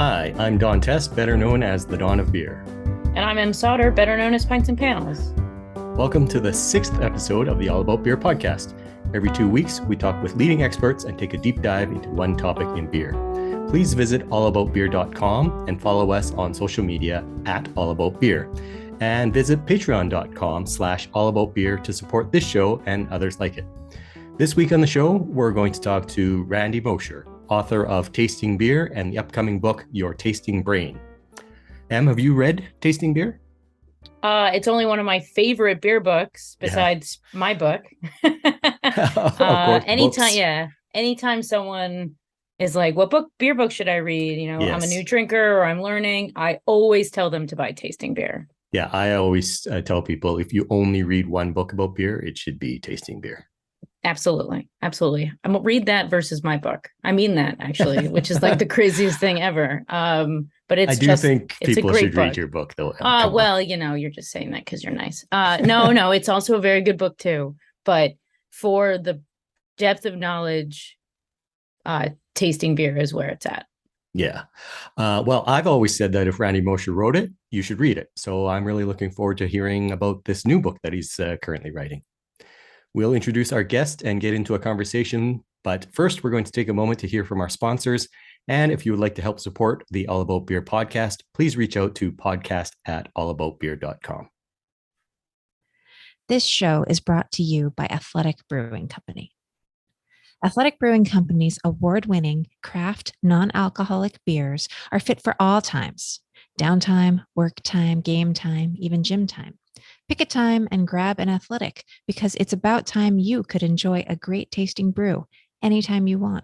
Hi, I'm Don Tse, better known as the Don of Beer. And I'm Sauter, better known as Pints and Panels. Welcome to the 6th episode of the All About Beer podcast. Every 2 weeks, we talk with leading experts and take a deep dive into one topic in beer. Please visit allaboutbeer.com and follow us on social media at allaboutbeer. And visit patreon.com/allaboutbeer to support this show and others like it. This week on the show, we're going to talk to Randy Mosher, author of Tasting Beer and the upcoming book, Your Tasting Brain. Em, have you read Tasting Beer? It's only one of my favorite beer books besides my book. Of course, anytime someone is like, what beer book should I read? Yes. I'm a new drinker or I'm learning. I always tell them to buy Tasting Beer. Yeah, I always tell people if you only read one book about beer, it should be Tasting Beer. Absolutely. I'm gonna read that versus my book. I mean that actually, which is like the craziest thing ever. But I think people should read your book though. You're just saying that because you're nice. No, it's also a very good book too. But for the depth of knowledge, Tasting Beer is where it's at. Yeah. Well, I've always said that if Randy Mosher wrote it, you should read it. So I'm really looking forward to hearing about this new book that he's currently writing. We'll introduce our guest and get into a conversation. But first, we're going to take a moment to hear from our sponsors. And if you would like to help support the All About Beer podcast, please reach out to podcast@allaboutbeer.com. This show is brought to you by Athletic Brewing Company. Athletic Brewing Company's award-winning craft non-alcoholic beers are fit for all times: downtime, work time, game time, even gym time. Pick a time and grab an Athletic because it's about time you could enjoy a great tasting brew anytime you want,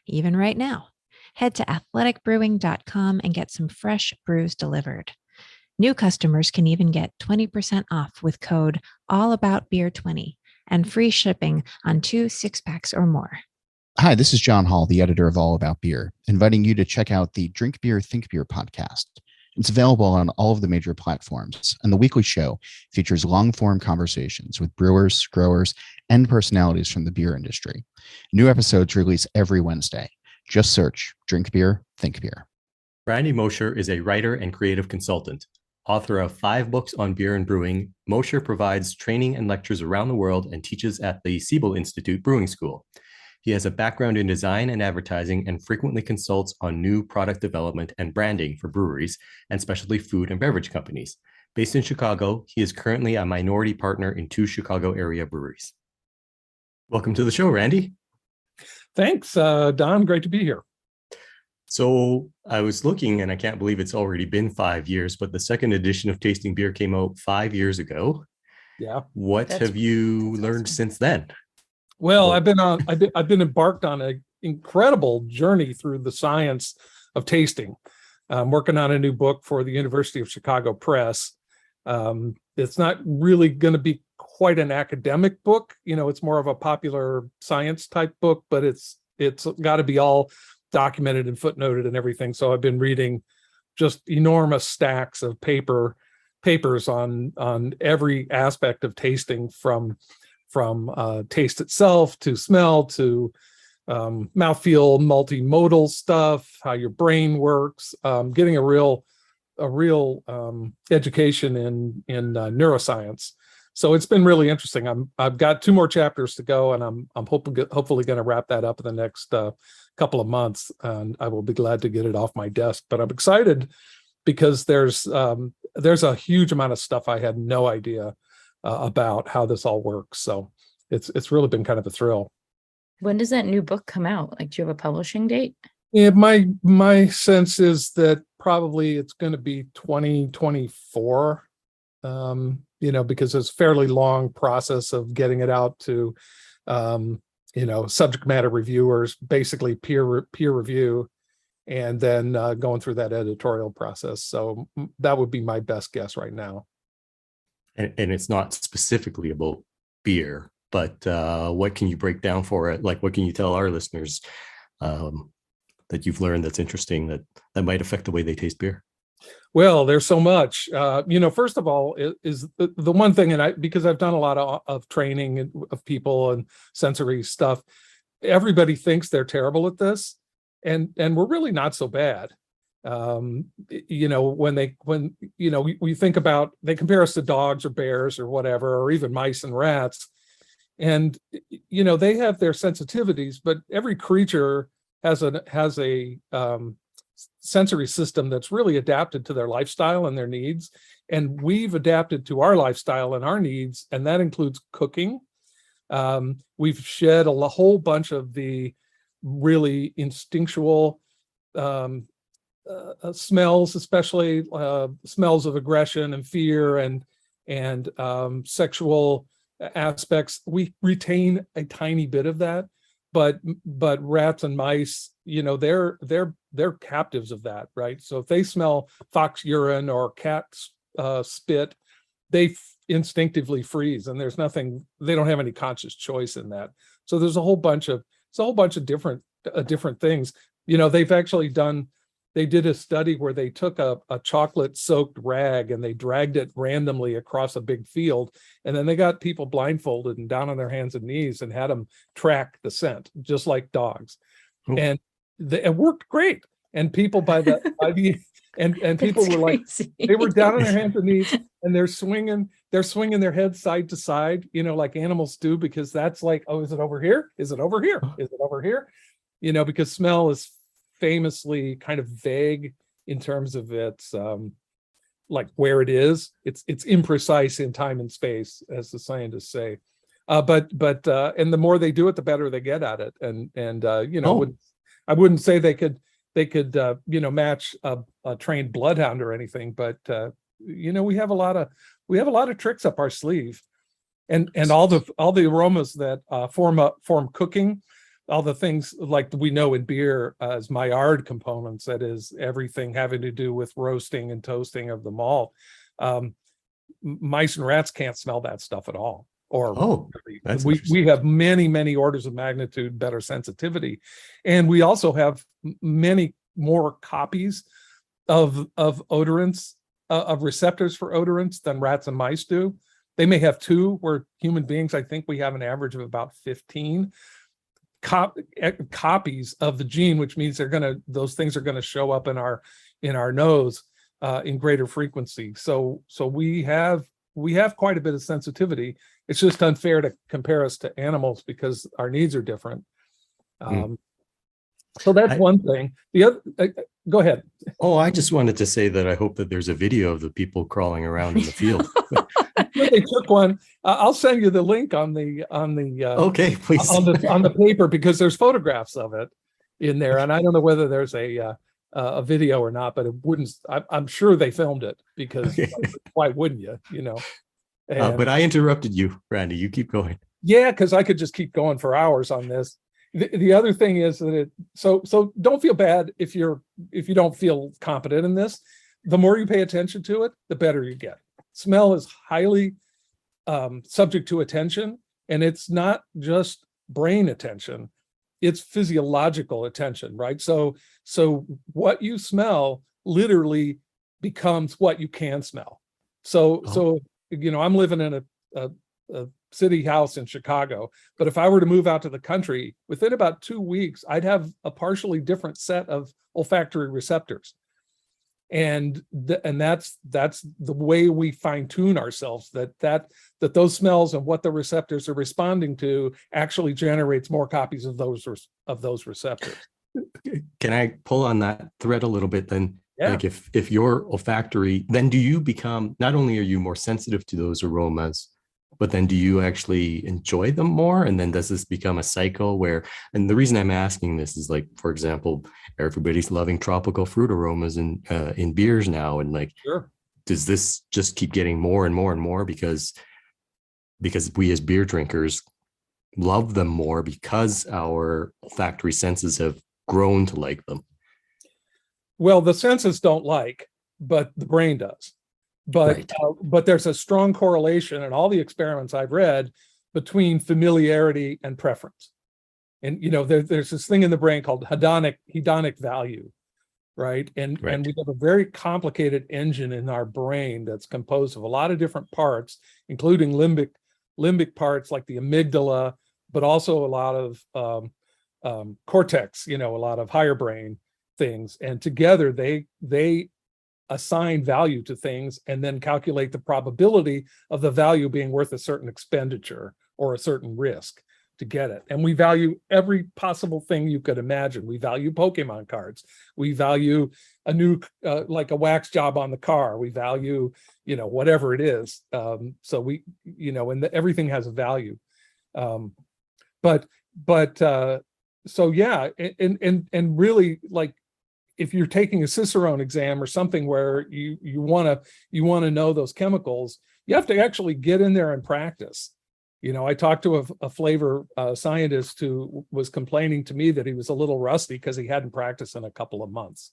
even right now. Head to athleticbrewing.com and get some fresh brews delivered. New customers can even get 20% off with code allaboutbeer20 and free shipping on 2 6-packs or more. Hi, this is John Hall, the editor of All About Beer, inviting you to check out the Drink Beer, Think Beer podcast. It's available on all of the major platforms, and the weekly show features long-form conversations with brewers, growers, and personalities from the beer industry. New episodes release every Wednesday. Just search Drink Beer, Think Beer. Randy Mosher is a writer and creative consultant. Author of 5 books on beer and brewing, Mosher provides training and lectures around the world and teaches at the Siebel Institute Brewing School. He has a background in design and advertising and frequently consults on new product development and branding for breweries and specialty food and beverage companies. Based in Chicago, he is currently a minority partner in 2 Chicago area breweries. Welcome to the show, Randy. Thanks, Don. Great to be here. So I was looking, and I can't believe it's already been 5 years, but the second edition of Tasting Beer came out 5 years ago. Yeah. What have you learned since then? Well, I've been embarked on an incredible journey through the science of tasting. I'm working on a new book for the University of Chicago Press. It's not really going to be quite an academic book. It's more of a popular science type book, but it's got to be all documented and footnoted and everything. So I've been reading just enormous stacks of papers on every aspect of tasting, from taste itself to smell to mouthfeel, multimodal stuff, how your brain works, getting a real education in neuroscience. So it's been really interesting. I've got 2 more chapters to go, and I'm hopefully going to wrap that up in the next couple of months, and I will be glad to get it off my desk. But I'm excited because there's a huge amount of stuff I had no idea about how this all works. So it's really been kind of a thrill. When does that new book come out? Like, do you have a publishing date? Yeah, my sense is that probably it's going to be 2024, because it's a fairly long process of getting it out to, subject matter reviewers, basically peer review, and then going through that editorial process. So that would be my best guess right now. And it's not specifically about beer, but what can you break down for it? Like, what can you tell our listeners that you've learned that's interesting that might affect the way they taste beer? Well, there's so much. First of all, is the one thing, and because I've done a lot of training of people and sensory stuff, everybody thinks they're terrible at this, and we're really not so bad. We think about, they compare us to dogs or bears or whatever, or even mice and rats. And, they have their sensitivities, but every creature has a sensory system that's really adapted to their lifestyle and their needs. And we've adapted to our lifestyle and our needs, and that includes cooking. We've shed a whole bunch of the really instinctual smells, especially smells of aggression and fear and sexual aspects. We retain a tiny bit of that, but rats and mice, they're captives of that, right? So if they smell fox urine or cat spit, they instinctively freeze, and there's nothing, they don't have any conscious choice in that. So there's a whole bunch of different things. They did a study where they took a chocolate soaked rag and they dragged it randomly across a big field. And then they got people blindfolded and down on their hands and knees and had them track the scent, just like dogs. Cool. And it worked great. And people and people were like, they were down on their hands and knees and they're swinging their heads side to side, like animals do, because that's like, oh, is it over here? Is it over here? Is it over here? Because smell is famously kind of vague in terms of its like where it is. It's imprecise in time and space, as the scientists say. But and the more they do it, the better they get at it. I wouldn't say they could match a trained bloodhound or anything, but we have a lot of tricks up our sleeve, and all the aromas that form cooking. All the things like we know in beer as Maillard components, that is everything having to do with roasting and toasting of the malt. Mice and rats can't smell that stuff at all. We have many orders of magnitude better sensitivity, and we also have many more copies of odorants, of receptors for odorants than rats and mice do. They may have 2, where human beings, I think we have an average of about 15 copies of the gene, which means those things are gonna show up in our nose in greater frequency. So we have quite a bit of sensitivity. It's just unfair to compare us to animals because our needs are different. So that's one thing. The other, go ahead. Oh, I just wanted to say that I hope that there's a video of the people crawling around in the field. They took one. I'll send you the link on the okay, please, on the paper, because there's photographs of it in there, and I don't know whether there's a video or not, but it wouldn't. I'm sure they filmed it, because why wouldn't you? But I interrupted you, Randy. You keep going. Yeah, because I could just keep going for hours on this. The other thing is that so don't feel bad if you don't feel competent in this. The more you pay attention to it, the better you get. Smell is highly subject to attention, and it's not just brain attention, it's physiological attention, right? So what you smell literally becomes what you can smell. So I'm living in a city house in Chicago, but if I were to move out to the country, within about 2 weeks, I'd have a partially different set of olfactory receptors. And that's the way we fine tune ourselves, that those smells and what the receptors are responding to actually generates more copies of those receptors. Can I pull on that thread a little bit then? Yeah. Like if you're olfactory, then do you become, not only are you more sensitive to those aromas, but then do you actually enjoy them more? And then does this become a cycle where, and the reason I'm asking this is, like, for example, everybody's loving tropical fruit aromas in beers now. And like, sure, does this just keep getting more and more and more because we as beer drinkers love them more because our olfactory senses have grown to like them? Well, the senses don't like, but the brain does. But right. But there's a strong correlation in all the experiments I've read between familiarity and preference. And there's this thing in the brain called hedonic value, right? And we have a very complicated engine in our brain that's composed of a lot of different parts, including limbic parts like the amygdala, but also a lot of cortex, a lot of higher brain things, and together they assign value to things and then calculate the probability of the value being worth a certain expenditure or a certain risk to get it. And we value every possible thing you could imagine. We value Pokemon cards. We value a new, like a wax job on the car. We value, whatever it is. So we, and everything has a value. So yeah, and really, like, if you're taking a Cicerone exam or something where you want to know those chemicals, you have to actually get in there and practice. I talked to a flavor scientist who was complaining to me that he was a little rusty because he hadn't practiced in a couple of months.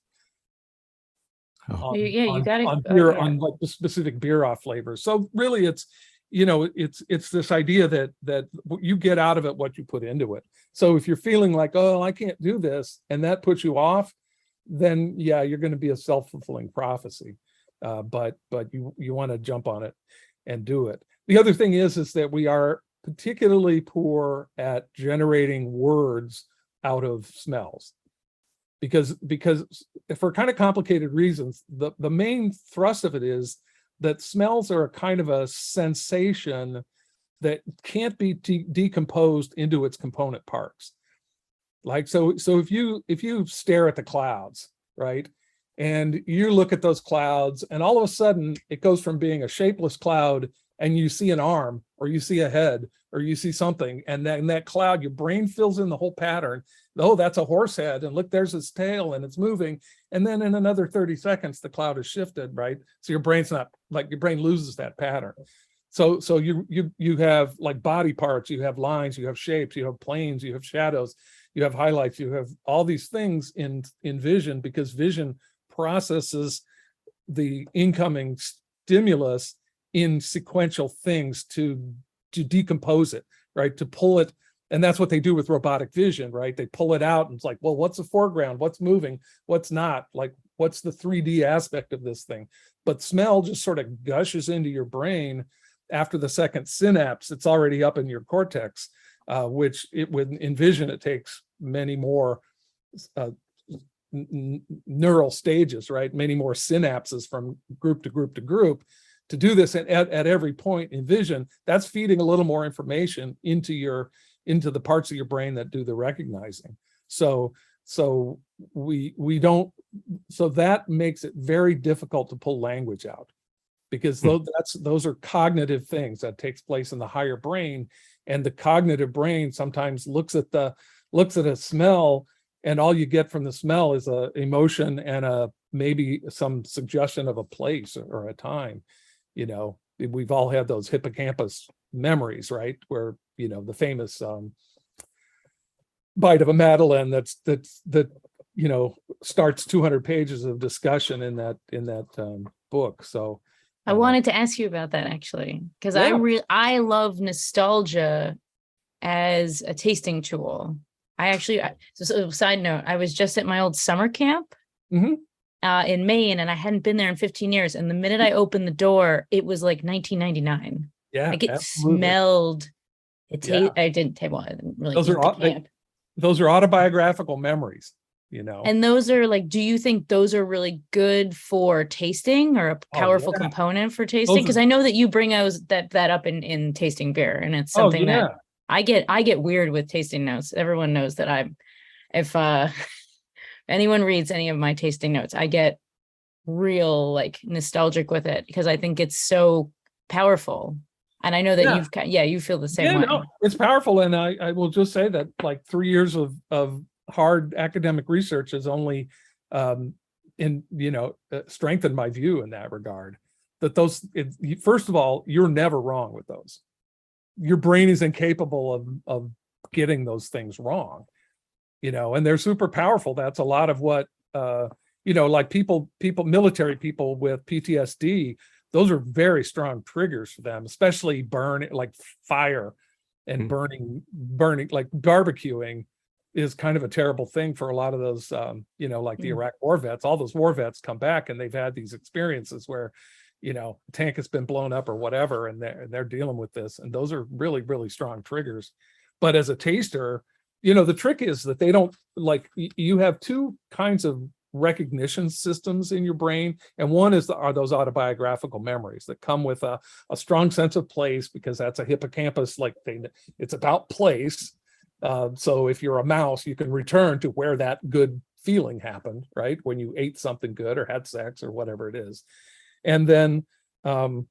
Oh. You got on to beer, on like the specific beer off flavors. So really, it's this idea that you get out of it what you put into it. So if you're feeling like, oh, I can't do this, and that puts you off, then yeah, you're going to be a self-fulfilling prophecy. But you want to jump on it and do it. The other thing is that we are particularly poor at generating words out of smells, because for kind of complicated reasons. The main thrust of it is that smells are a kind of a sensation that can't be decomposed into its component parts. Like, so if you stare at the clouds, right, and you look at those clouds, and all of a sudden it goes from being a shapeless cloud, and you see an arm, or you see a head, or you see something, and then that cloud, your brain fills in the whole pattern. Oh, that's a horse head, and look, there's its tail, and it's moving. And then in another 30 seconds, the cloud is shifted, right? So your brain's not, like, your brain loses that pattern. So you have like body parts, you have lines, you have shapes, you have planes, you have shadows, you have highlights, you have all these things in vision, because vision processes the incoming stimulus in sequential things to decompose it, right? To pull it. And that's what they do with robotic vision, right? They pull it out and it's like, well, what's the foreground? What's moving? What's not? Like, what's the 3D aspect of this thing? But smell just sort of gushes into your brain after the second synapse. It's already up in your cortex, which in vision, it takes many more neural stages, right? Many more synapses from group to group to group to do this. And at every point in vision, that's feeding a little more information into the parts of your brain that do the recognizing. So that makes it very difficult to pull language out, because those are cognitive things that takes place in the higher brain, and the cognitive brain sometimes looks at a smell, and all you get from the smell is a emotion and maybe some suggestion of a place or a time. We've all had those hippocampus memories, right? Where, the famous bite of a Madeleine that starts 200 pages of discussion in that book. So I wanted to ask you about that, actually, because Yeah. I love nostalgia as a tasting tool. So side note, I was just at my old summer camp in Maine, and I hadn't been there in 15 years. And the minute I opened the door, it was like 1999. Yeah, Like, it absolutely. smelled. Yeah. I didn't really Those eat are the camp. Those are autobiographical memories, And those are like, do you think those are really good for tasting, or a powerful yeah. component for tasting? Because I know that you bring that up in tasting beer, and it's something that I get weird with tasting notes. Everyone knows that if anyone reads any of my tasting notes, I get real like nostalgic with it, because I think it's so powerful. And I know that you feel the same way. No, it's powerful. And I will just say that, like, 3 years of hard academic research has only strengthened my view in that regard. That first of all, you're never wrong with those. Your brain is incapable of getting those things wrong, and they're super powerful. That's a lot of what like military people with PTSD. Those are very strong triggers for them, especially like fire and burning, like barbecuing is kind of a terrible thing for a lot of those, like the Iraq war vets. All those war vets come back and they've had these experiences where, a tank has been blown up or whatever, and they're dealing with this. And those are really, really strong triggers. But as a taster, the trick is that they don't, like, you have two kinds of recognition systems in your brain, and one are those autobiographical memories that come with a strong sense of place, because that's a hippocampus like thing. It's about place. So if you're a mouse, you can return to where that good feeling happened, right? When you ate something good or had sex or whatever it is. And then the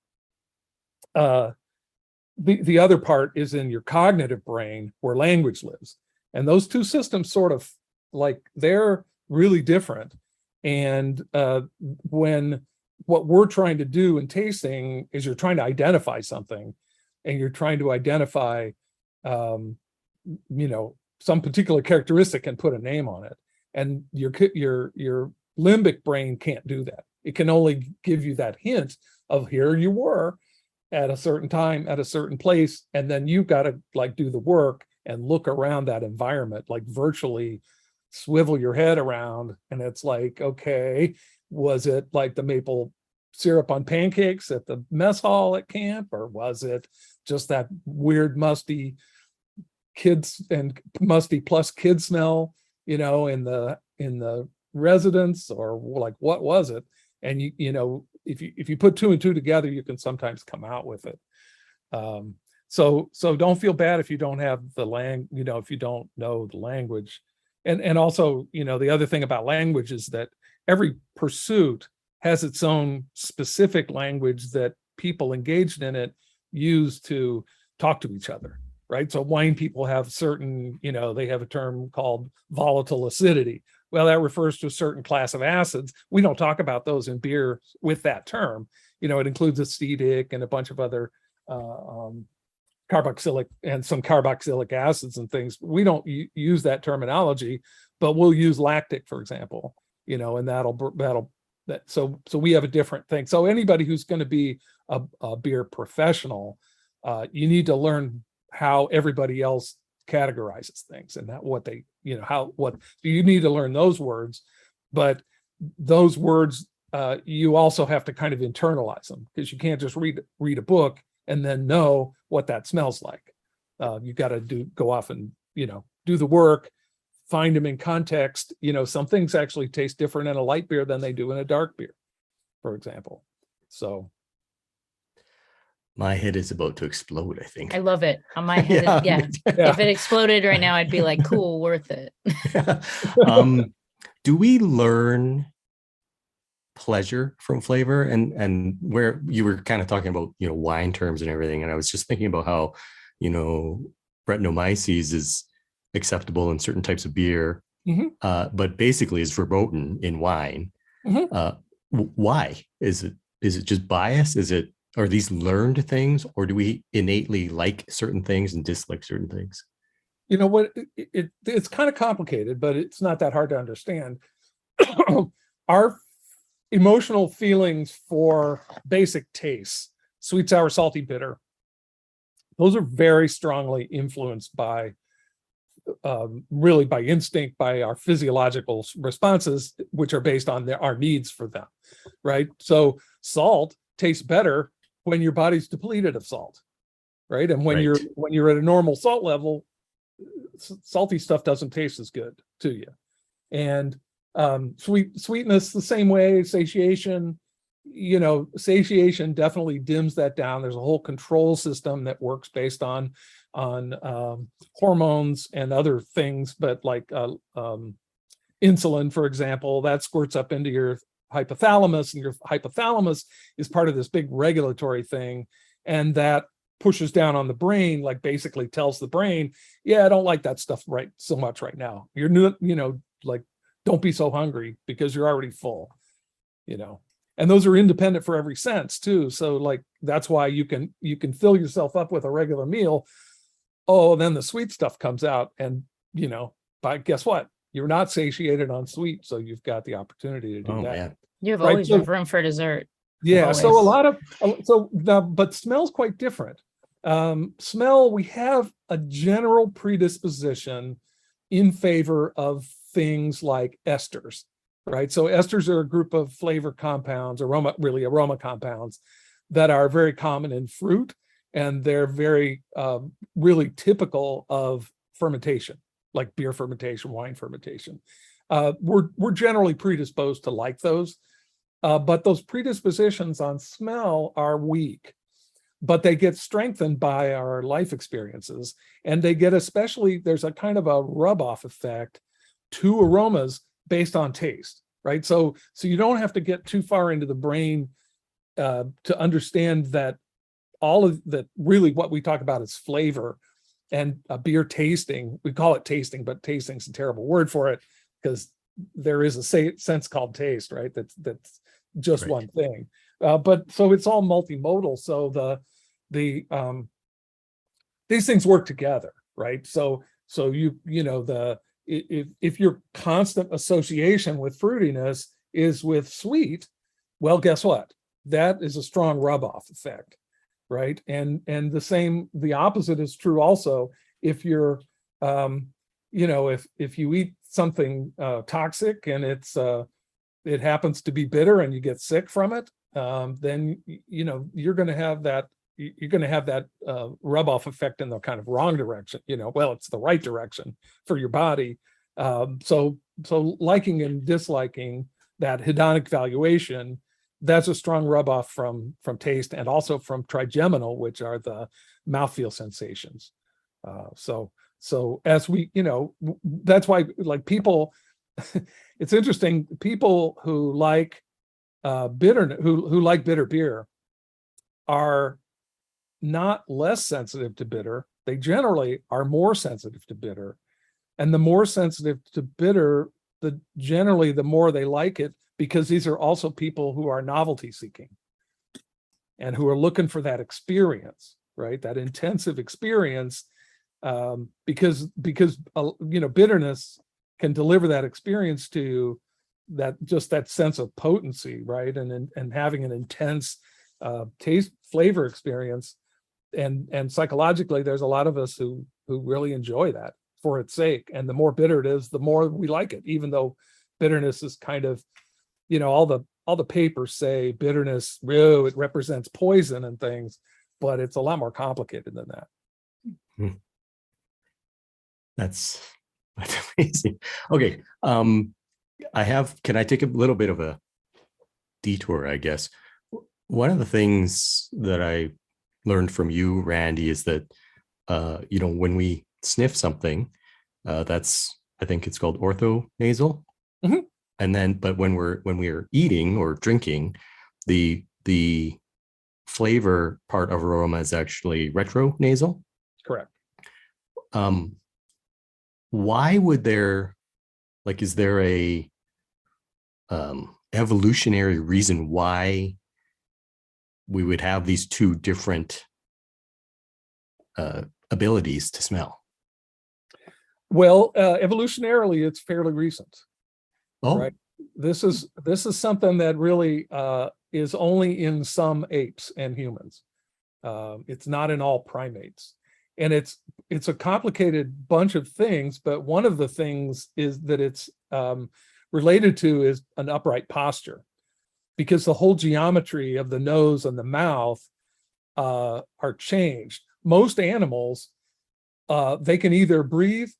other part is in your cognitive brain, where language lives. And those two systems sort of like, they're really different. And when what we're trying to do in tasting is you're trying to identify something, and you're trying to identify some particular characteristic and put a name on it. And your limbic brain can't do that. It can only give you that hint of, here you were at a certain time, at a certain place, and then you've got to like do the work and look around that environment, like virtually swivel your head around. And it's like, okay, was it like the maple syrup on pancakes at the mess hall at camp, or was it just that weird musty kids and musty plus kid smell, in the residence, or like, what was it? And if you put two and two together, you can sometimes come out with it. So don't feel bad if you don't have if you don't know the language. And also, the other thing about language is that every pursuit has its own specific language that people engaged in it use to talk to each other, right? So wine people have certain, they have a term called volatile acidity. Well, that refers to a certain class of acids. We don't talk about those in beer with that term. It includes acetic and a bunch of other carboxylic and some carboxylic acids and things. We don't use that terminology, but we'll use lactic, for example, and so we have a different thing. So anybody who's going to be a beer professional, you need to learn how everybody else categorizes things, and that what they, so you need to learn those words, but those words, you also have to kind of internalize them, because you can't just read a book and then know what that smells like. You got to go off and, do the work, find them in context. Some things actually taste different in a light beer than they do in a dark beer, for example. So my head is about to explode, I think. I love it. On my head, yeah. If it exploded right now, I'd be like, cool, worth it. Do we learn pleasure from flavor? And where you were kind of talking about, wine terms and everything, and I was just thinking about how, Brettanomyces is acceptable in certain types of beer, but basically is verboten in wine. Why? Is it just bias? Are these learned things, or do we innately like certain things and dislike certain things? It's kind of complicated, but it's not that hard to understand. Our emotional feelings for basic tastes, sweet, sour, salty, bitter, those are very strongly influenced by really by instinct, by our physiological responses, which are based on our needs for them, right? So salt tastes better when your body's depleted of salt, right? And when you're at a normal salt level, salty stuff doesn't taste as good to you. And sweetness the same way. Satiation, satiation definitely dims that down. There's a whole control system that works based on hormones and other things, but like insulin, for example, that squirts up into your hypothalamus, and your hypothalamus is part of this big regulatory thing, and that pushes down on the brain, like basically tells the brain, I don't like that stuff so much right now. You're like, don't be so hungry because you're already full, and those are independent for every sense too. So like, that's why you can fill yourself up with a regular meal. Then the sweet stuff comes out, and but guess what? You're not satiated on sweet, so you've got the opportunity to do that. Man. You have always room for dessert. Yeah. Always. So but smell's quite different. Smell, we have a general predisposition in favor of things like esters, right? So esters are a group of flavor compounds, aroma compounds that are very common in fruit, and they're very really typical of fermentation, like beer fermentation, wine fermentation. we're generally predisposed to like those, but those predispositions on smell are weak, but they get strengthened by our life experiences, and they get, especially, there's a kind of a rub-off effect to aromas based on taste, right? So you don't have to get too far into the brain to understand that all of that, really what we talk about is flavor and a beer tasting. We call it tasting, but tasting's a terrible word for it, because there is a sense called taste, right? That's just right. one thing. But so it's all multimodal. So these things work together, right? So if your constant association with fruitiness is with sweet, well, guess what? That is a strong rub-off effect, right? And the opposite is true also. If you're, if you eat something toxic and it happens to be bitter and you get sick from it, then you're going to have that. You're going to have that rub-off effect in the kind of wrong direction. Well, it's the right direction for your body. So liking and disliking, that hedonic valuation, that's a strong rub-off from taste, and also from trigeminal, which are the mouthfeel sensations. So as we, that's why, like, people, it's interesting, people who like who like bitter beer are not less sensitive to bitter. They generally are more sensitive to bitter, and the more sensitive to bitter, generally the more they like it, because these are also people who are novelty seeking and who are looking for that experience, right? That intensive experience, because bitterness can deliver that experience to that sense of potency, right? And having an intense taste flavor experience. And psychologically, there's a lot of us who really enjoy that for its sake. And the more bitter it is, the more we like it, even though bitterness is kind of, all the papers say bitterness, it represents poison and things, but it's a lot more complicated than that. That's amazing. Okay. Can I take a little bit of a detour, I guess? One of the things that I learned from you, Randy, is that, when we sniff something, I think it's called orthonasal. Mm-hmm. And then, but when we're eating or drinking, the flavor part of aroma is actually retronasal. Correct. Why would is there a evolutionary reason why we would have these two different abilities to smell? Well, evolutionarily, it's fairly recent. Oh, right. This is something that really is only in some apes and humans. It's not in all primates, and it's a complicated bunch of things. But one of the things is that it's related to is an upright posture, because the whole geometry of the nose and the mouth are changed. Most animals, they can either breathe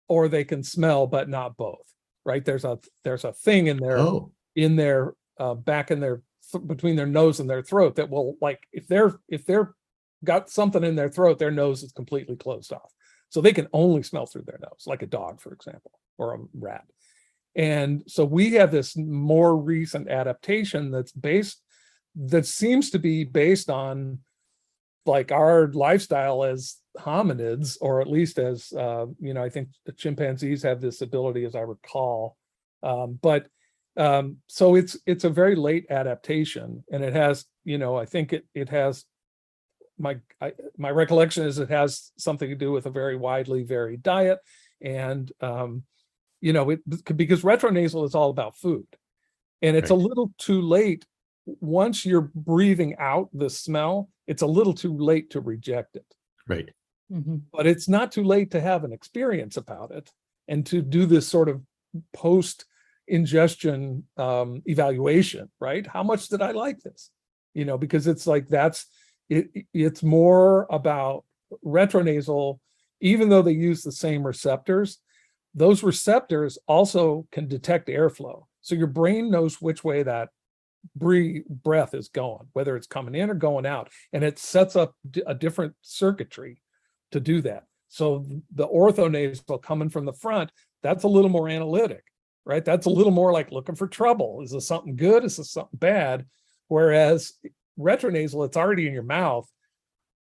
or they can smell, but not both. Right? There's a thing in their back in their between their nose and their throat that will, like, if they're got something in their throat, their nose is completely closed off, so they can only smell through their nose, like a dog, for example, or a rat. And so we have this more recent adaptation that seems to be based on, like, our lifestyle as hominids, or at least as I think the chimpanzees have this ability, as I recall. So it's a very late adaptation, and it has, I think it has, my recollection is it has something to do with a very widely varied diet, and because retronasal is all about food, and it's a little too late. Once you're breathing out the smell, it's a little too late to reject it. Right. Mm-hmm. But it's not too late to have an experience about it, and to do this sort of post-ingestion evaluation, right? How much did I like this? Because it's like it's more about retronasal, even though they use the same receptors, those receptors also can detect airflow. So your brain knows which way that breath is going, whether it's coming in or going out, and it sets up a different circuitry to do that. So the orthonasal coming from the front, that's a little more analytic, right? That's a little more like looking for trouble. Is this something good? Is this something bad? Whereas retronasal, it's already in your mouth.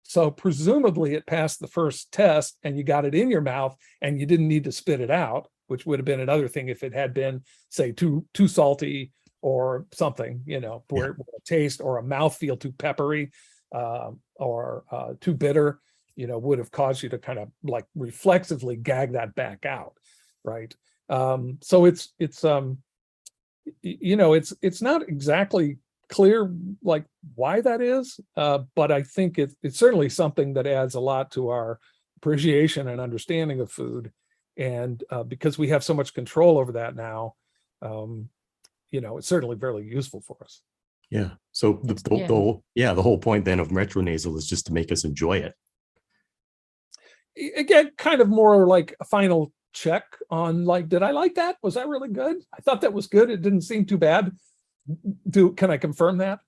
So presumably it passed the first test and you got it in your mouth and you didn't need to spit it out, which would have been another thing if it had been, say, too salty or something, where a taste or a mouthfeel too peppery or too bitter, would have caused you to kind of like reflexively gag that back out, right? So it's not exactly clear like why that is, but I think it's certainly something that adds a lot to our appreciation and understanding of food, and because we have so much control over that now, it's certainly very useful for us. Yeah. So the whole point then of retronasal is just to make us enjoy it. Again, kind of more like a final check on like, did I like that? Was that really good? I thought that was good. It didn't seem too bad. Can I confirm that?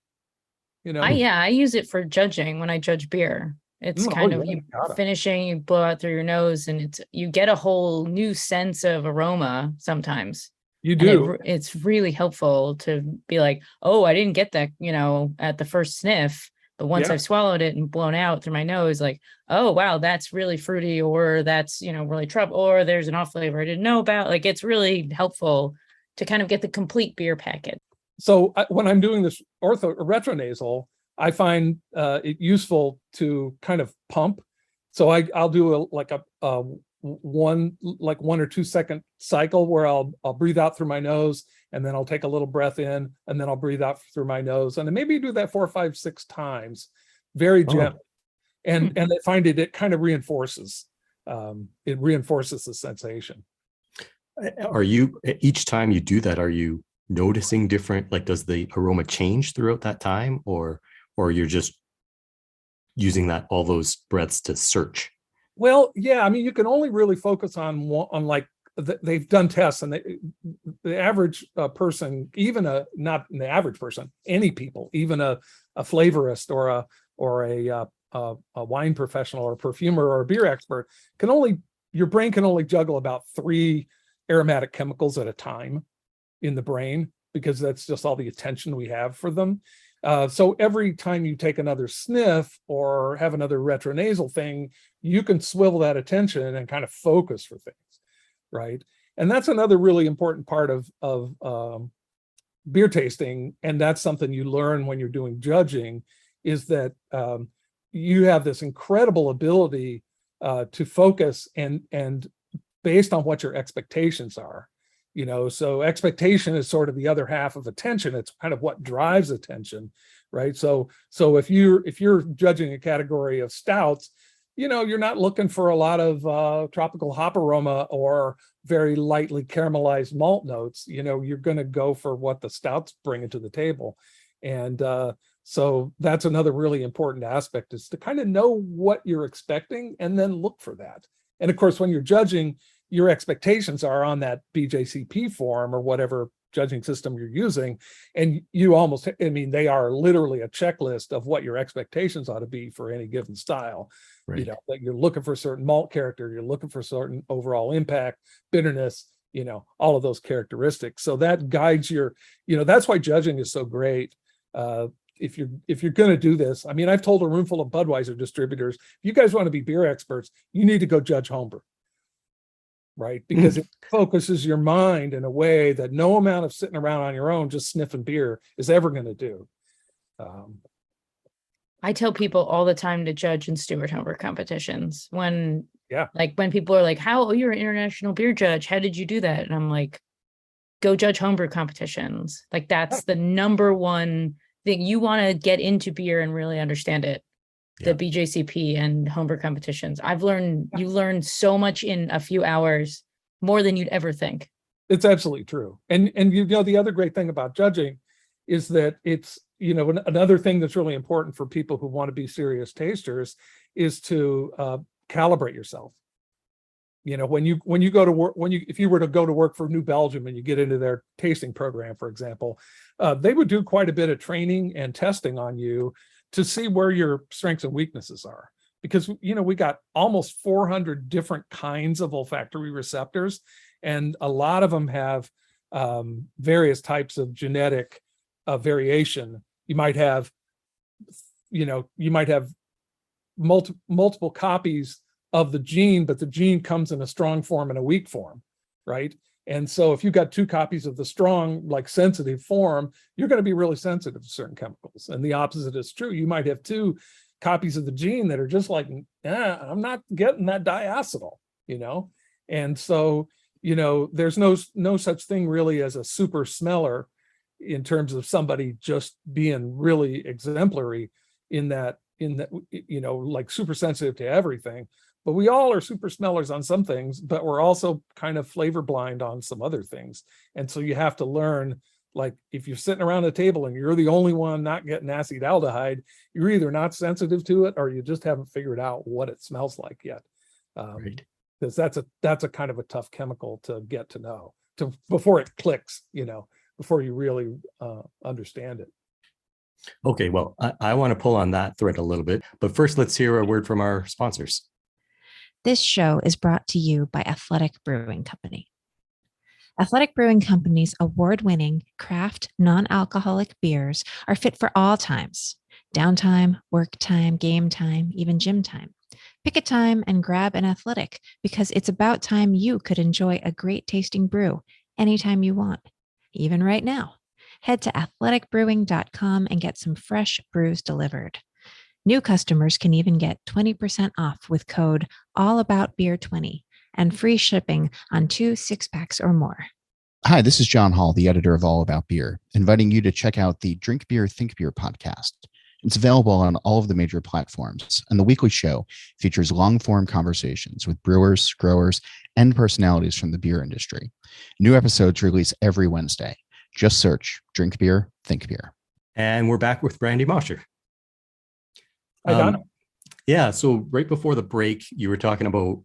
I use it for judging when I judge beer. It's you finishing, you blow out through your nose, and you get a whole new sense of aroma sometimes. You do. It's really helpful to be like, oh, I didn't get that, at the first sniff. But once I've swallowed it and blown out through my nose, like, oh, wow, that's really fruity, or that's, really trouble, or there's an off flavor I didn't know about. Like, it's really helpful to kind of get the complete beer package. So when I'm doing this retronasal, I find it useful to kind of pump. So I'll do a 1 or 2 second cycle where I'll breathe out through my nose, and then I'll take a little breath in, and then I'll breathe out through my nose, and then maybe do that 4, 5, 6 times, very gently. And I find it kind of reinforces the sensation. Are you, each time you do that, are you noticing different, like, does the aroma change throughout that time, or you're just using all those breaths to search? Well, yeah, I mean, you can only really focus on like they've done tests, and the average person, even not the average person, any people, even a flavorist or a wine professional or a perfumer or a beer expert, your brain can only juggle about 3 aromatic chemicals at a time in the brain, because that's just all the attention we have for them. So every time you take another sniff or have another retronasal thing, you can swivel that attention and kind of focus for things, right? And that's another really important part of beer tasting, and that's something you learn when you're doing judging, is that you have this incredible ability to focus and based on what your expectations are. So expectation is sort of the other half of attention. It's kind of what drives attention, right? So if you're judging a category of stouts, you're not looking for a lot of tropical hop aroma or very lightly caramelized malt notes. You're going to go for what the stouts bring into the table. And so that's another really important aspect, is to kind of know what you're expecting and then look for that. And of course, when you're judging, your expectations are on that BJCP form or whatever judging system you're using. And they are literally a checklist of what your expectations ought to be for any given style. Right. That you're looking for certain malt character, you're looking for certain overall impact, bitterness, all of those characteristics. So that guides that's why judging is so great. If you're going to do this, I mean, I've told a room full of Budweiser distributors, if you guys want to be beer experts, you need to go judge homebrew. Right? Because it focuses your mind in a way that no amount of sitting around on your own just sniffing beer is ever going to do. I tell people all the time to judge in steward homebrew competitions. When people are like, you're an international beer judge, how did you do that? And I'm like, go judge homebrew competitions. Like, that's the number one thing. You want to get into beer and really understand it. The BJCP and homebrew competitions. You learn so much in a few hours, more than you'd ever think. It's absolutely true. And the other great thing about judging is that it's, another thing that's really important for people who want to be serious tasters is to calibrate yourself. when you go to work, if you were to go to work for New Belgium and you get into their tasting program, for example, they would do quite a bit of training and testing on you to see where your strengths and weaknesses are. Because, we got almost 400 different kinds of olfactory receptors, and a lot of them have various types of genetic variation. You might have multiple copies of the gene, but the gene comes in a strong form and a weak form, right? And so if you've got 2 copies of the strong, like sensitive form, you're going to be really sensitive to certain chemicals. And the opposite is true. You might have 2 copies of the gene that are just like, I'm not getting that diacetyl, And so, there's no such thing really as a super smeller in terms of somebody just being really exemplary in that, like super sensitive to everything. But we all are super smellers on some things, but we're also kind of flavor blind on some other things. And so you have to learn, like, if you're sitting around the table and you're the only one not getting acetaldehyde, you're either not sensitive to it or you just haven't figured out what it smells like yet. Right. Because that's a kind of a tough chemical to get to know before it clicks, before you really understand it. Okay, well, I want to pull on that thread a little bit, but first let's hear a word from our sponsors. This show is brought to you by Athletic Brewing Company. Athletic Brewing Company's award-winning craft non-alcoholic beers are fit for all times: downtime, work time, game time, even gym time. Pick a time and grab an Athletic, because it's about time you could enjoy a great tasting brew anytime you want, even right now. Head to athleticbrewing.com and get some fresh brews delivered. New customers can even get 20% off with code allaboutbeer20 and free shipping on 2 6-packs or more. Hi, this is John Hall, the editor of All About Beer, inviting you to check out the Drink Beer, Think Beer podcast. It's available on all of the major platforms, and the weekly show features long-form conversations with brewers, growers, and personalities from the beer industry. New episodes release every Wednesday. Just search Drink Beer, Think Beer. And we're back with Randy Mosher. Hi, Don. Yeah, so right before the break, you were talking about,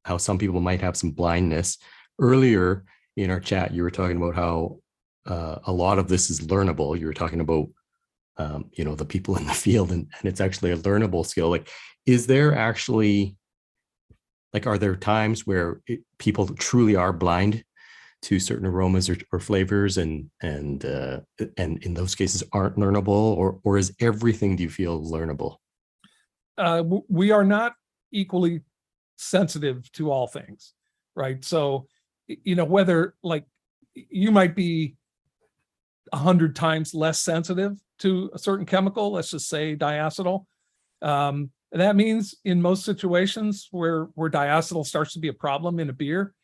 how some people might have some blindness. Earlier in our chat, you were talking about how a lot of this is learnable. You were talking about, the people in the field, and it's actually a learnable skill. Like, is there actually, are there times where people truly are blind to certain aromas or flavors, and in those cases aren't learnable, or is everything, do you feel, learnable? We are not equally sensitive to all things, right? So, whether, like, you might be 100 times less sensitive to a certain chemical, let's just say diacetyl. That means in most situations where diacetyl starts to be a problem in a beer,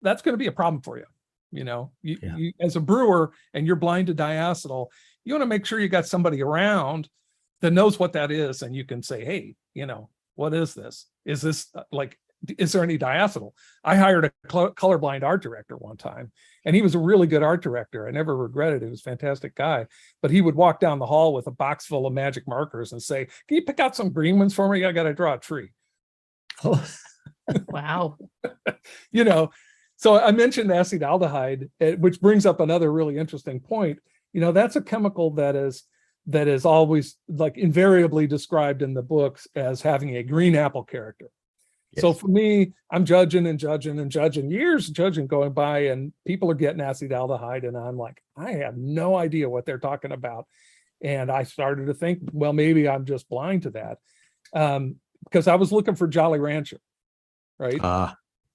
that's going to be a problem for you. You as a brewer, and you're blind to diacetyl, you want to make sure you got somebody around that knows what that is, and you can say, hey, what is this? Is this is there any diacetyl? I hired a colorblind art director one time, and he was a really good art director. I never regretted it. He was a fantastic guy. But he would walk down the hall with a box full of magic markers and say, can you pick out some green ones for me? I got to draw a tree. Oh, Wow. So I mentioned acetaldehyde, which brings up another really interesting point. That's a chemical that is always, like, invariably described in the books as having a green apple character. Yes. So for me, I'm judging, years judging going by, and people are getting acetaldehyde, and I'm like, I have no idea what they're talking about. And I started to think, well, maybe I'm just blind to that, because I was looking for Jolly Rancher, right?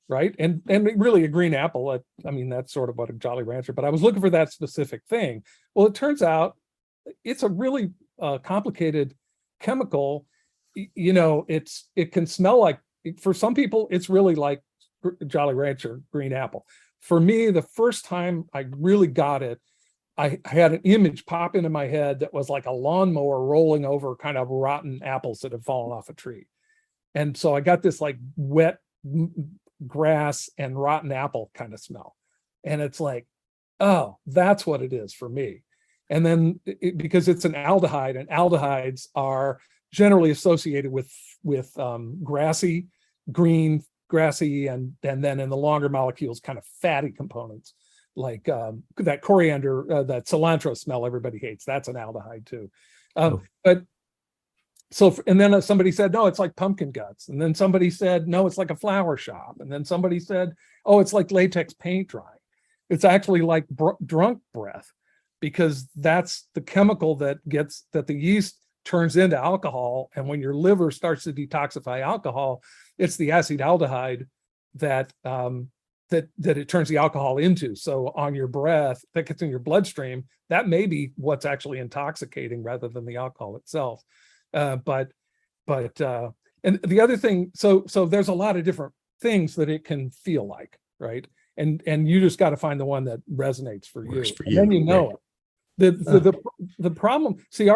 Right. And really a green apple. I mean, that's sort of what a Jolly Rancher, but I was looking for that specific thing. Well, it turns out it's a really complicated chemical. It can smell like, for some people, it's really like Jolly Rancher green apple. For me, the first time I really got it, I had an image pop into my head that was like a lawnmower rolling over kind of rotten apples that had fallen off a tree. And so I got this like wet grass and rotten apple kind of smell. And it's like, oh, that's what it is for me. And then because it's an aldehyde, and aldehydes are generally associated with grassy green, grassy, and then in the longer molecules, kind of fatty components, like that coriander, that cilantro smell everybody hates. That's an aldehyde too. But so, and then somebody said, no, it's like pumpkin guts. And then somebody said, no, it's like a flower shop. And then somebody said, oh, it's like latex paint drying. It's actually like drunk breath, because that's the chemical that the yeast turns into alcohol. And when your liver starts to detoxify alcohol, it's the acetaldehyde that it turns the alcohol into. So on your breath, that gets in your bloodstream, that may be what's actually intoxicating rather than the alcohol itself. And the other thing, so there's a lot of different things that it can feel like, right? And you just got to find the one that resonates for you. And then you know it. The problem, see,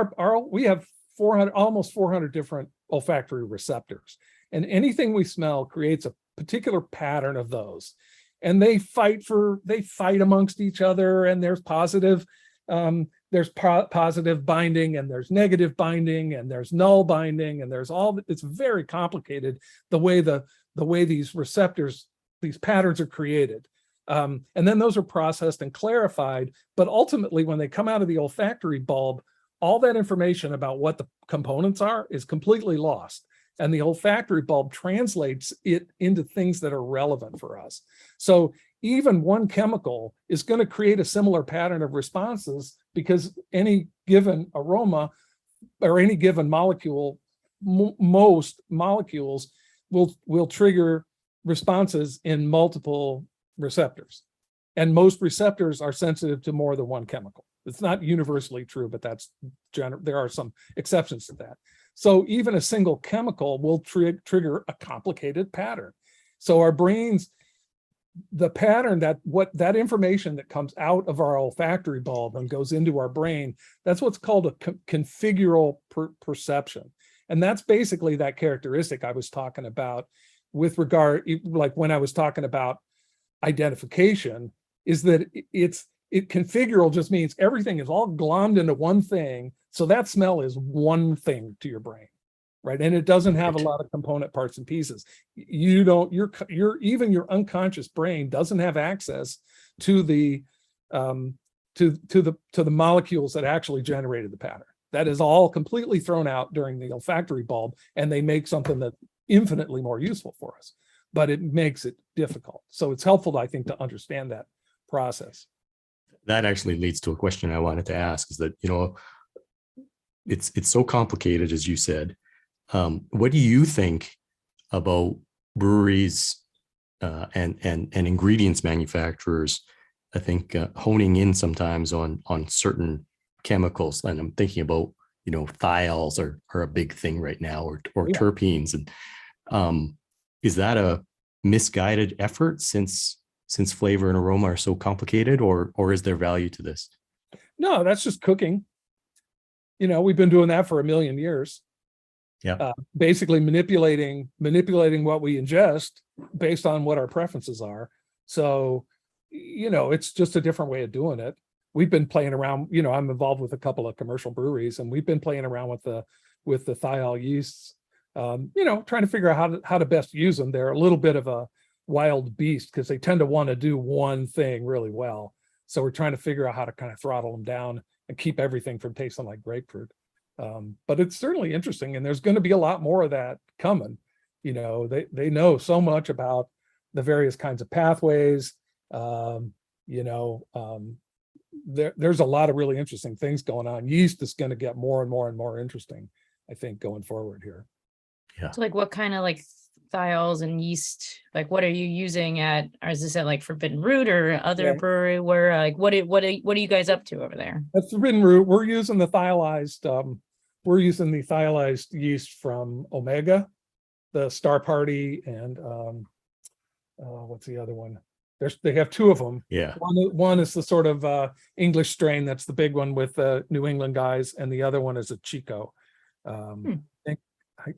we have almost 400 different olfactory receptors, and anything we smell creates a particular pattern of those, and they fight amongst each other, and there's positive binding, and there's negative binding, and there's null binding, and it's very complicated the way these receptors, these patterns are created. And then those are processed and clarified, but ultimately when they come out of the olfactory bulb, all that information about what the components are is completely lost. And the olfactory bulb translates it into things that are relevant for us. So even one chemical is going to create a similar pattern of responses, because any given aroma or any given molecule, most molecules will trigger responses in multiple receptors. And most receptors are sensitive to more than one chemical. It's not universally true, but there are some exceptions to that. So even a single chemical will trigger a complicated pattern. So our brains, the pattern that information that comes out of our olfactory bulb and goes into our brain, that's what's called a configural perception. And that's basically that characteristic I was talking about with regard, like when I was talking about identification, is that configural just means everything is all glommed into one thing. So that smell is one thing to your brain, right? And it doesn't have a lot of component parts and pieces. Even your unconscious brain doesn't have access to the molecules that actually generated the pattern. That is all completely thrown out during the olfactory bulb, and they make something that's infinitely more useful for us, but it makes it difficult. So it's helpful, I think, to understand that process. That actually leads to a question I wanted to ask, is that, it's so complicated, as you said. What do you think about breweries and ingredients manufacturers, I think, honing in sometimes on certain chemicals? And I'm thinking about, thiols are a big thing right now, or terpenes. And is that a misguided effort since flavor and aroma are so complicated, or is there value to this? No, that's just cooking. We've been doing that for 1 million years. Yeah. Basically manipulating what we ingest based on what our preferences are. So, it's just a different way of doing it. We've been playing around, I'm involved with a couple of commercial breweries, and we've been playing around with the thiol yeasts, trying to figure out how to best use them. They're a little bit of a wild beast because they tend to want to do one thing really well. So we're trying to figure out how to kind of throttle them down and keep everything from tasting like grapefruit. But it's certainly interesting, and there's going to be a lot more of that coming. They know so much about the various kinds of pathways. There's a lot of really interesting things going on. Yeast is going to get more and more and more interesting, I think, going forward here. Yeah. So what kind of thiols and yeast, what are you using at, or is this at Forbidden Root or other brewery where what are you guys up to over there? At Forbidden Root, we're using the thiolized yeast from Omega, the Star Party, and what's the other one? They have two of them. Yeah. One is the sort of English strain, that's the big one with the New England guys, and the other one is a Chico.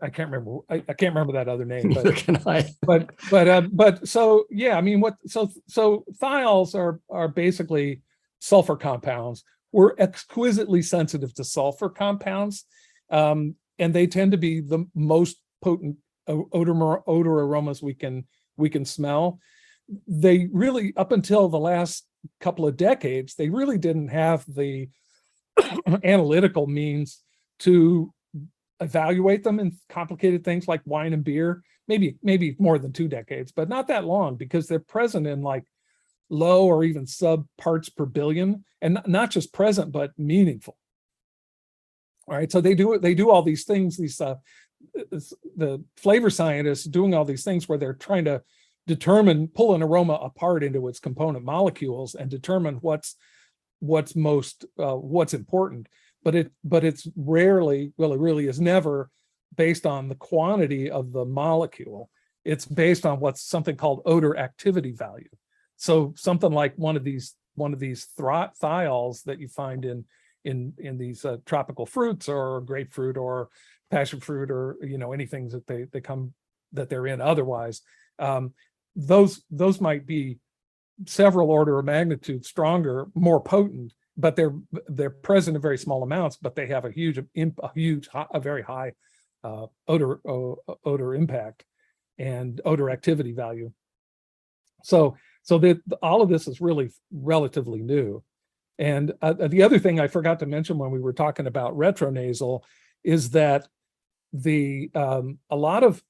I can't remember. I can't remember that other name. Neither can I. But so yeah, I mean, so thiols are basically sulfur compounds. We're exquisitely sensitive to sulfur compounds, and they tend to be the most potent odor aromas we can smell. They really, up until the last couple of decades, they really didn't have the analytical means to evaluate them in complicated things like wine and beer. Maybe more than 2 decades, but not that long, because they're present in like low or even sub parts per billion, and not just present but meaningful. All right, so they do all these things. The flavor scientists doing all these things where they're trying to pull an aroma apart into its component molecules and determine what's important. But it's rarely, well, it really is never based on the quantity of the molecule. It's based on what's something called odor activity value. So something like one of these thiols that you find in these tropical fruits, or grapefruit or passion fruit, or anything that they're in otherwise, those might be several order of magnitude stronger, more potent, but they're present in very small amounts, but they have a very high odor impact and odor activity value. So that all of this is really relatively new. And the other thing I forgot to mention when we were talking about retronasal is that a lot of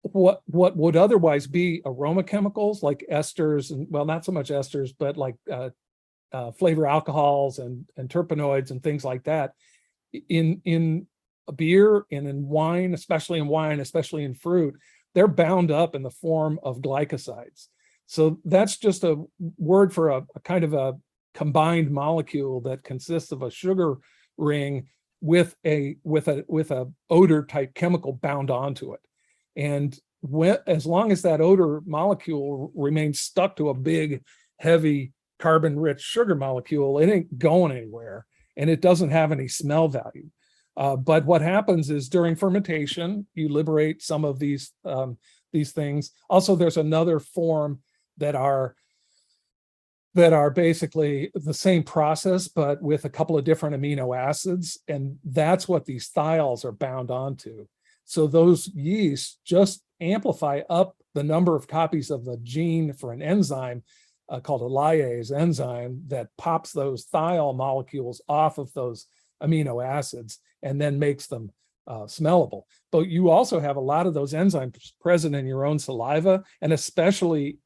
what would otherwise be aroma chemicals like esters, and well, not so much esters, but like flavor alcohols and terpenoids and things like that in beer and in wine, especially in fruit, they're bound up in the form of glycosides. So that's just a word for a kind of a combined molecule that consists of a sugar ring with a odor type chemical bound onto it. And as long as that odor molecule remains stuck to a big, heavy, carbon-rich sugar molecule, it ain't going anywhere, and it doesn't have any smell value. But what happens is during fermentation, you liberate some of these things. Also, there's another form that are basically the same process, but with a couple of different amino acids, and that's what these thiols are bound onto. So those yeasts just amplify up the number of copies of the gene for an enzyme called a lyase enzyme that pops those thiol molecules off of those amino acids and then makes them smellable. But you also have a lot of those enzymes present in your own saliva, and especially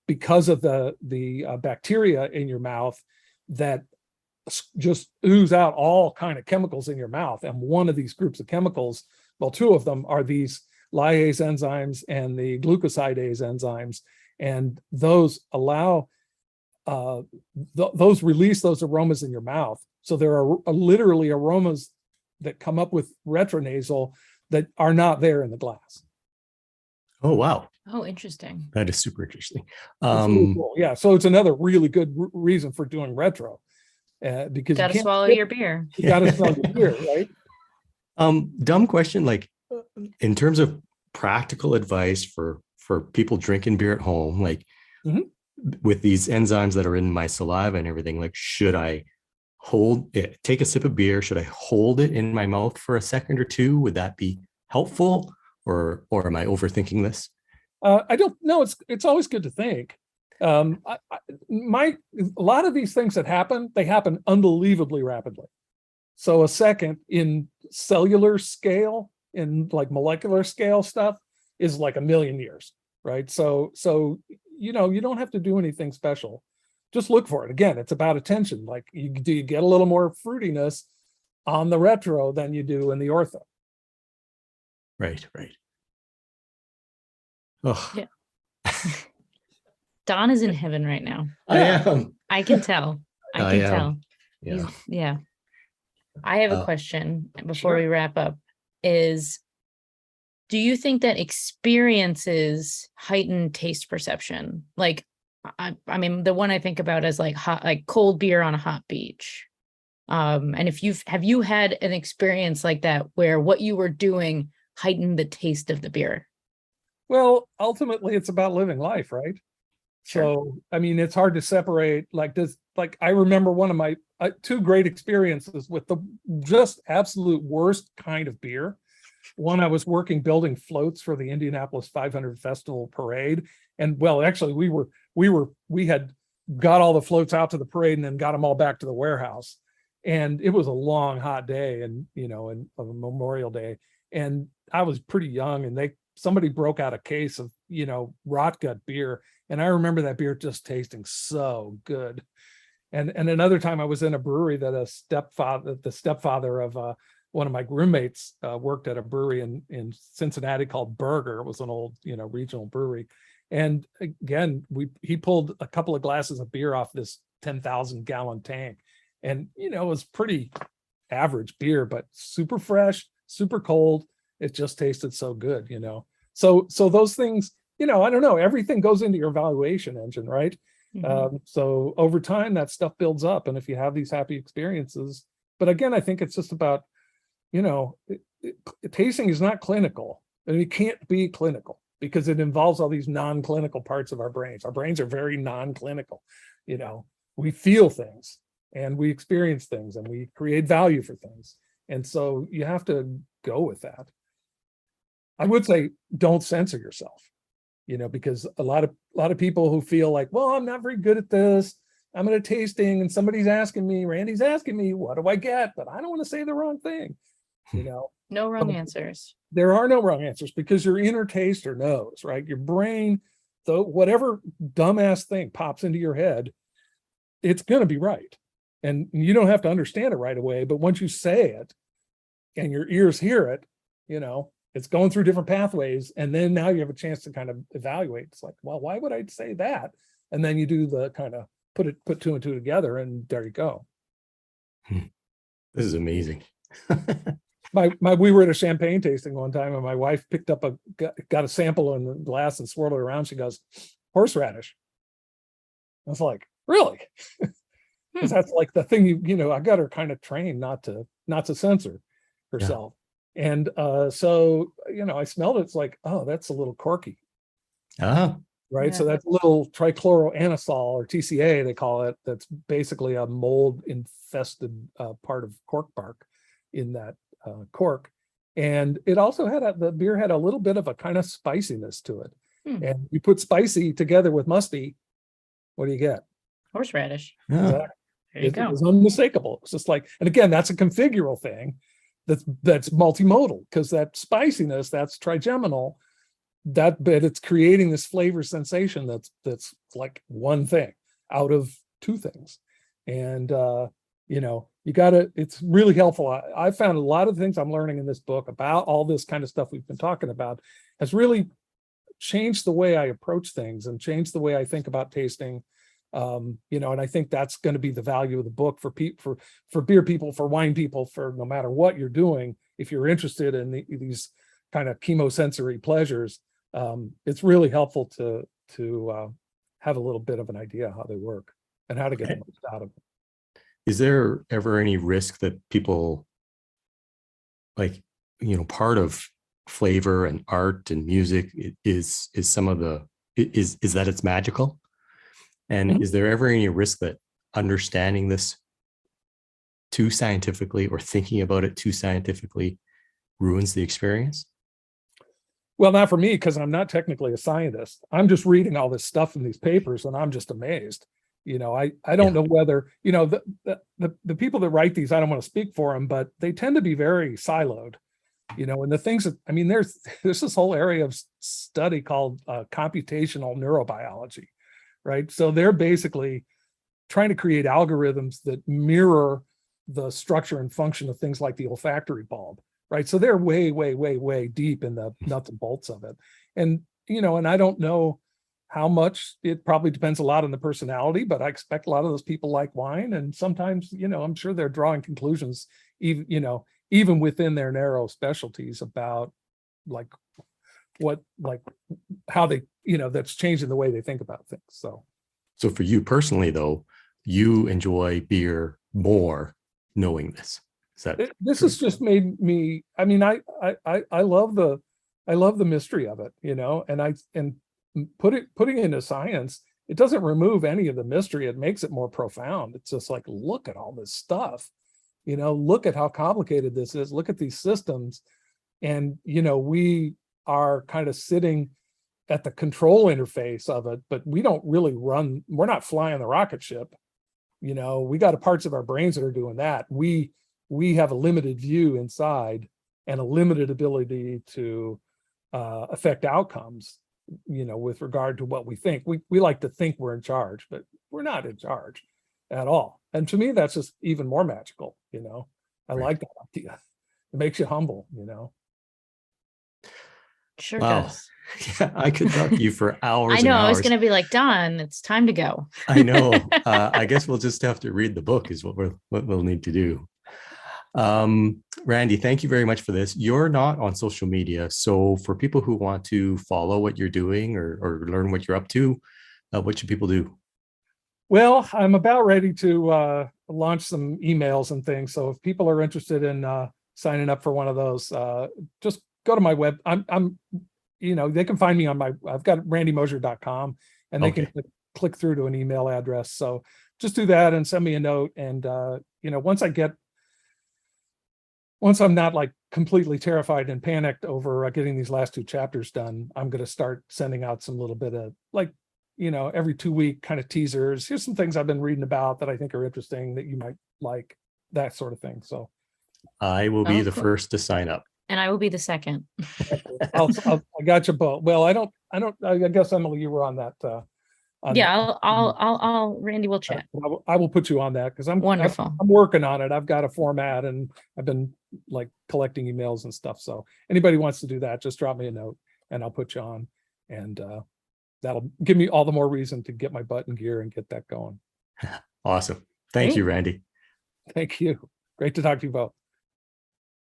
because of the bacteria in your mouth that just ooze out all kind of chemicals in your mouth. And one of these groups of chemicals, well, 2 of them are these lyase enzymes and the glucosidase enzymes, and those allow those release those aromas in your mouth. So there are literally aromas that come up with retronasal that are not there in the glass. Oh, wow. Oh, interesting. That is super interesting. Really cool. Yeah. So it's another really good reason for doing retro. Because you gotta swallow your beer. You gotta swallow your beer, right? Dumb question, like in terms of practical advice for people drinking beer at home, like with these enzymes that are in my saliva and everything, like should I take a sip of beer? Should I hold it in my mouth for a second or two? Would that be helpful, or am I overthinking this? I don't know. It's always good to think. A lot of these things that happen, they happen unbelievably rapidly. So a second in cellular scale, in like molecular scale stuff, is like a million years, right? So you don't have to do anything special. Just look for it. Again, it's about attention. Like you get a little more fruitiness on the retro than you do in the ortho. Right. Oh. Yeah. Don is in heaven right now. I am. I can tell. I can tell. Yeah. Yeah. I have a question before we wrap up. Do you think that experiences heighten taste perception? Like, I mean, the one I think about is like cold beer on a hot beach. And have you had an experience like that where what you were doing heightened the taste of the beer? Well, ultimately, it's about living life, right? Sure. So, I mean, it's hard to separate I remember one of my 2 great experiences with the just absolute worst kind of beer. one, I was working building floats for the Indianapolis 500 Festival Parade. And well, actually we had got all the floats out to the parade and then got them all back to the warehouse. And it was a long, hot day, and a Memorial Day. And I was pretty young, and somebody broke out a case of, rot gut beer. And I remember that beer just tasting so good. And another time I was in a brewery that the stepfather of one of my roommates worked at a brewery in Cincinnati called Burger. It was an old, regional brewery. And again, he pulled a couple of glasses of beer off this 10,000 gallon tank. And, it was pretty average beer, but super fresh, super cold. It just tasted so good, So those things, I don't know, everything goes into your evaluation engine, right? Mhm. So over time, that stuff builds up. And if you have these happy experiences, but again, I think it's just about, tasting is not clinical, and it can't be clinical because it involves all these non-clinical parts of our brains. Our brains are very non-clinical. We feel things and we experience things and we create value for things. And so you have to go with that. I would say don't censor yourself, because a lot of people who feel like, well, I'm not very good at this. I'm at a tasting and somebody's asking me, Randy's asking me, what do I get? But I don't want to say the wrong thing, No wrong answers. There are no wrong answers because your inner taster knows, right? Your brain, though, whatever dumbass thing pops into your head, it's going to be right. And you don't have to understand it right away. But once you say it and your ears hear it, it's going through different pathways. And then now you have a chance to kind of evaluate. It's like, well, why would I say that? And then you do the kind of put two and two together, and there you go. This is amazing. We were at a champagne tasting one time, and my wife picked up got a sample in the glass and swirled it around. She goes, horseradish. I was like, really? Because that's like the thing I got her kind of trained not to censor herself. Yeah. And so I smelled it. It's like, oh, that's a little corky. Right. Yeah. So that's a little trichloroanisole, or TCA, they call it. That's basically a mold infested part of cork bark in that cork. And it also the beer had a little bit of a kind of spiciness to it. And you put spicy together with musty, what do you get? Horseradish. Exactly. There you go. It was unmistakable. It's just like, and again, that's a configural thing that's multimodal, because that spiciness, that's trigeminal, but it's creating this flavor sensation that's like one thing out of two things. And you gotta, it's really helpful. I found a lot of the things I'm learning in this book about all this kind of stuff we've been talking about has really changed the way I approach things and changed the way I think about tasting. And I think that's going to be the value of the book for beer people, for wine people, for no matter what you're doing. If you're interested in these kind of chemosensory pleasures, it's really helpful to have a little bit of an idea how they work and how to get the most out of them. Is there ever any risk that people, part of flavor and art and music is that it's magical? And is there ever any risk that understanding this too scientifically or thinking about it too scientifically ruins the experience? Well, not for me, because I'm not technically a scientist. I'm just reading all this stuff in these papers, and I'm just amazed. I don't know whether, the people that write these, I don't want to speak for them, but they tend to be very siloed, and the things that, there's this whole area of study called computational neurobiology. Right. So they're basically trying to create algorithms that mirror the structure and function of things like the olfactory bulb. Right. So they're way, way, way, way deep in the nuts and bolts of it. And, and I don't know how much. It probably depends a lot on the personality, but I expect a lot of those people like wine. And sometimes, I'm sure they're drawing conclusions, even within their narrow specialties about how they, that's changing the way they think about things. So for you personally, though, you enjoy beer more knowing this. This has just made me, I love the mystery of it, and putting it into science, it doesn't remove any of the mystery. It makes it more profound. It's just like, look at all this stuff, look at how complicated this is. Look at these systems. And, we are kind of sitting at the control interface of it, but we don't really we're not flying the rocket ship. We got parts of our brains that are doing that. We have a limited view inside and a limited ability to affect outcomes, with regard to what we think. We like to think we're in charge, but we're not in charge at all. And to me, that's just even more magical. I like that idea. It makes you humble, Sure Wow. does. Yeah, I could talk to you for hours. I know. And hours. I was going to be like, Don, it's time to go. I know. I guess we'll just have to read the book is what we'll need to do. Randy, thank you very much for this. You're not on social media. So for people who want to follow what you're doing or learn what you're up to, what should people do? Well, I'm about ready to launch some emails and things. So if people are interested in signing up for one of those, just go to my web. They can find me on I've got randymosher.com, and they can click through to an email address. So just do that and send me a note. And, once I'm not like completely terrified and panicked over getting these last 2 chapters done, I'm going to start sending out some little bit of every 2-week kind of teasers. Here's some things I've been reading about that I think are interesting that you might like, that sort of thing. So I will be the first to sign up. And I will be the second. I got you both. Well, I guess, Emily, you were on that. I'll Randy will chat. I will put you on that because I'm wonderful. I'm working on it. I've got a format and I've been like collecting emails and stuff. So anybody wants to do that, just drop me a note and I'll put you on, and that'll give me all the more reason to get my butt in gear and get that going. Awesome. Thank you, Randy. Thank you. Great to talk to you both.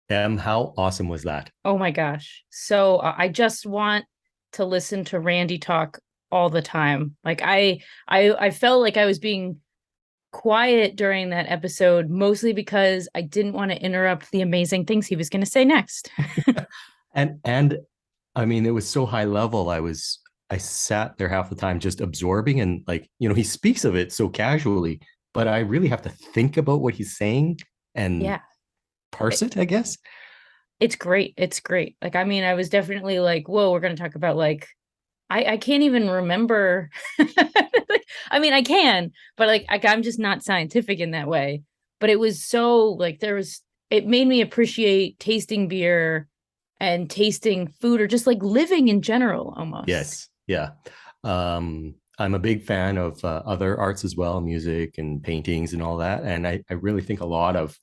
How awesome was that? Oh my gosh. So I just want to listen to Randy talk all the time. Like I felt like I was being quiet during that episode, mostly because I didn't want to interrupt the amazing things he was going to say next. and I mean, it was so high level. I sat there half the time just absorbing, and he speaks of it so casually, but I really have to think about what he's saying and parse it, I guess. It's great. It's great. Like, I mean, I was definitely like, whoa, we're going to talk about I can't even remember. I mean, I can, but I'm just not scientific in that way. But it was so it made me appreciate tasting beer and tasting food, or just living in general almost. Yes. Yeah. I'm a big fan of other arts as well, music and paintings and all that. And I really think a lot of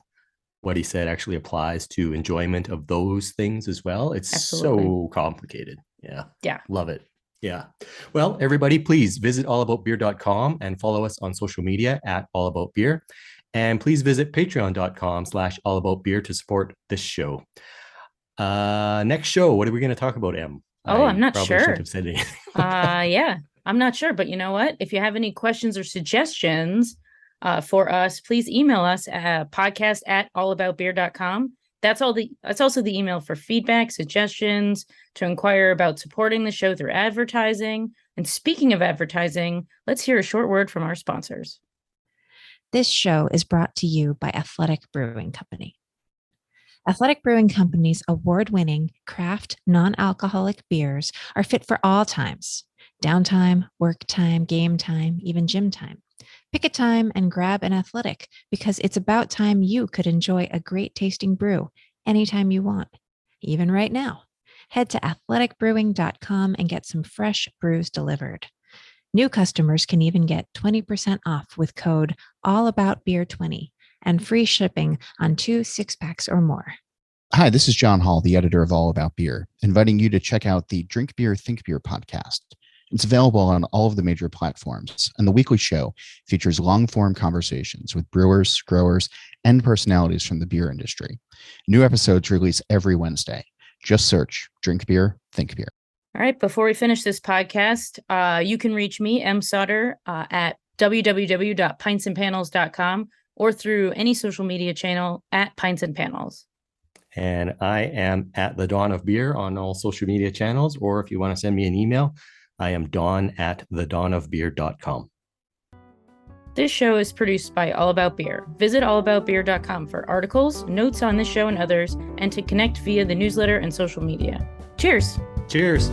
what he said actually applies to enjoyment of those things as well. It's so complicated. Yeah. Yeah. Love it. Yeah. Well, everybody, please visit allaboutbeer.com and follow us on social media at allaboutbeer. And please visit patreon.com/allaboutbeer to support this show. Next show, what are we going to talk about, Em? I'm not sure. Shouldn't have said anything. Yeah, I'm not sure. But you know what? If you have any questions or suggestions for us, please email us at podcast@allaboutbeer.com. That's also the email for feedback, suggestions, to inquire about supporting the show through advertising. And speaking of advertising, let's hear a short word from our sponsors. This show is brought to you by Athletic Brewing Company. Athletic Brewing Company's award-winning craft non-alcoholic beers are fit for all times: downtime, work time, game time, even gym time. Pick a time and grab an Athletic, because it's about time you could enjoy a great tasting brew anytime you want, even right now. Head to athleticbrewing.com and get some fresh brews delivered. New customers can even get 20% off with code allaboutbeer20 and free shipping on 2 6-packs or more. Hi, this is John Hall, the editor of All About Beer, inviting you to check out the Drink Beer, Think Beer podcast. It's available on all of the major platforms, and the weekly show features long-form conversations with brewers, growers, and personalities from the beer industry. New episodes release every Wednesday. Just search Drink Beer, Think Beer. All right, before we finish this podcast, you can reach me, M. Sauter, at www.pintsandpanels.com or through any social media channel at Pints and Panels. And I am at the Dawn of Beer on all social media channels, or if you want to send me an email, I am Don@thedawnofbeer.com. This show is produced by All About Beer. Visit allaboutbeer.com for articles, notes on this show and others, and to connect via the newsletter and social media. Cheers! Cheers!